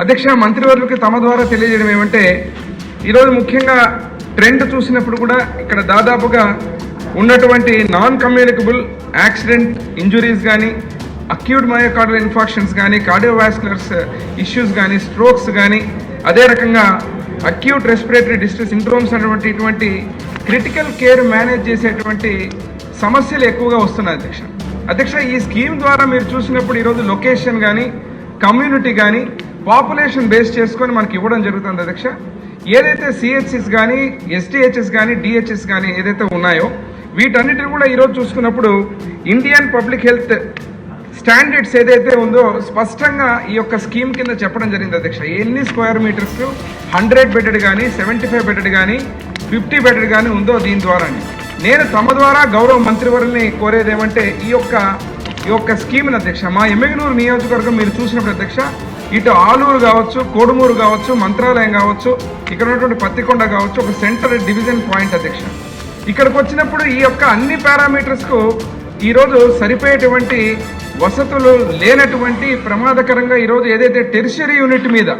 అధ్యక్ష, మంత్రివర్యులకి తమ ద్వారా తెలియజేయడం ఏమంటే, ఈరోజు ముఖ్యంగా ట్రెండ్ చూసినప్పుడు కూడా ఇక్కడ దాదాపుగా ఉన్నటువంటి నాన్ కమ్యూనికబుల్ యాక్సిడెంట్ ఇంజురీస్ కానీ, అక్యూట్ మయోకార్డియల్ ఇన్ఫాక్షన్స్ కానీ, కార్డియోవాస్కులర్స్ ఇష్యూస్ కానీ, స్ట్రోక్స్ కానీ, అదే రకంగా అక్యూట్ రెస్పిరేటరీ డిస్ట్రెస్ సిండ్రోమ్స్ అనేటువంటి ఇటువంటి క్రిటికల్ కేర్ మేనేజ్ చేసేటువంటి సమస్యలు ఎక్కువగా వస్తున్నాయి అధ్యక్ష. ఈ స్కీమ్ ద్వారా మీరు చూసినప్పుడు ఈరోజు లొకేషన్ కానీ, కమ్యూనిటీ కానీ, పాపులేషన్ బేస్ చేసుకొని మనకి ఇవ్వడం జరుగుతుంది అధ్యక్ష. ఏదైతే సిహెచ్సిస్ కానీ, ఎస్డిహెచ్ఎస్ కానీ, డిహెచ్ఎస్ కానీ ఏదైతే ఉన్నాయో వీటన్నిటిని కూడా ఈరోజు చూసుకున్నప్పుడు ఇండియన్ పబ్లిక్ హెల్త్ స్టాండర్డ్స్ ఏదైతే ఉందో స్పష్టంగా ఈ యొక్క స్కీమ్ కింద చెప్పడం జరిగింది అధ్యక్ష. ఎన్ని స్క్వేర్ మీటర్స్ 100 బెడెడ్ కానీ, 75 బెడెడ్ కానీ, 50 బెడెడ్ కానీ ఉందో దీని ద్వారా నేను తమ ద్వారా గౌరవ మంత్రివర్యుల్ని కోరేది ఏమంటే, ఈ యొక్క స్కీమ్ని అధ్యక్ష మా ఎమ్మిగనూరు నియోజకవర్గం మీరు చూసినప్పుడు అధ్యక్ష, ఇటు ఆలూరు కావచ్చు, కోడుమూరు కావచ్చు, మంత్రాలయం కావచ్చు, ఇక్కడ ఉన్నటువంటి పత్తికొండ కావచ్చు, ఒక సెంటర్ డివిజన్ పాయింట్ అధ్యక్ష. ఇక్కడికి వచ్చినప్పుడు ఈ యొక్క అన్ని పారామీటర్స్కు ఈరోజు సరిపోయేటువంటి వసతులు లేనటువంటి ప్రమాదకరంగా ఈరోజు ఏదైతే టెరిషరీ యూనిట్ మీద,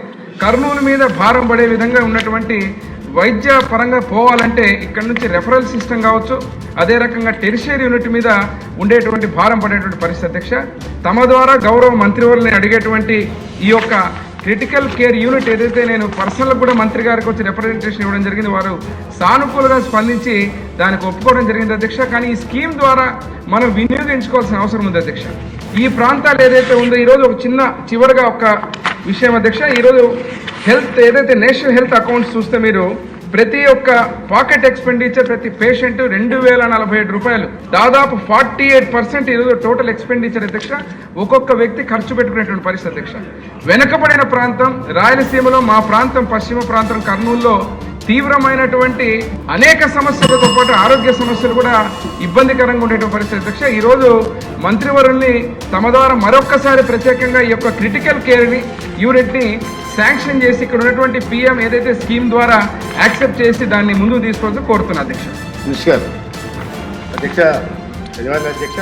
కర్నూలు మీద భారం పడే విధంగా ఉన్నటువంటి వైద్య పరంగా పోవాలంటే ఇక్కడ నుంచి రెఫరల్ సిస్టమ్ కావచ్చు, అదే రకంగా టెరిషరీ యూనిట్ మీద ఉండేటువంటి భారం పడేటువంటి పరిస్థితి అధ్యక్ష. తమ ద్వారా గౌరవ మంత్రివర్యుల్ని అడిగేటువంటి ఈ యొక్క క్రిటికల్ కేర్ యూనిట్ ఏదైతే నేను పర్సనల్ కూడా మంత్రి గారికి వచ్చి రిప్రజెంటేషన్ ఇవ్వడం జరిగింది, వారు సానుకూలంగా స్పందించి దానికి ఒప్పుకోవడం జరిగింది అధ్యక్ష. కానీ ఈ స్కీమ్ ద్వారా మనం వినియోగించుకోవాల్సిన అవసరం ఉంది అధ్యక్ష. ఈ ప్రాంతాలు ఏదైతే ఉందో ఈరోజు ఒక చివరిగా ఒక విషయం అధ్యక్ష, ఈరోజు హెల్త్ ఏదైతే నేషనల్ హెల్త్ అకౌంట్స్ చూస్తే మీరు ప్రతి ఒక్క పాకెట్ ఎక్స్పెండిచర్ ప్రతి పేషెంట్ 2047 రూపాయలు, దాదాపు 48% ఈరోజు టోటల్ ఎక్స్పెండిచర్ అధ్యక్ష ఒక్కొక్క వ్యక్తి ఖర్చు పెట్టుకునేటువంటి పరిస్థితి అధ్యక్ష. వెనకబడిన ప్రాంతం రాయలసీమలో, మా ప్రాంతం పశ్చిమ ప్రాంతం కర్నూలులో తీవ్రమైనటువంటి అనేక సమస్యలతో పాటు ఆరోగ్య సమస్యలు కూడా ఇబ్బందికరంగా ఉండేటువంటి పరిస్థితి అధ్యక్ష. ఈరోజు మంత్రివర్యుల్ని తమ ద్వారా మరొక్కసారి ప్రత్యేకంగా ఈ యొక్క క్రిటికల్ కేర్ యూనిట్ని శాంక్షన్ చేసి ఇక్కడ ఉన్నటువంటి పిఎం ఏదైతే స్కీమ్ ద్వారా యాక్సెప్ట్ చేసి దాన్ని ముందుకు తీసుకోవాల్సి కోరుతున్నా అధ్యక్ష. అధ్యక్ష ధన్యవాదాలు అధ్యక్ష.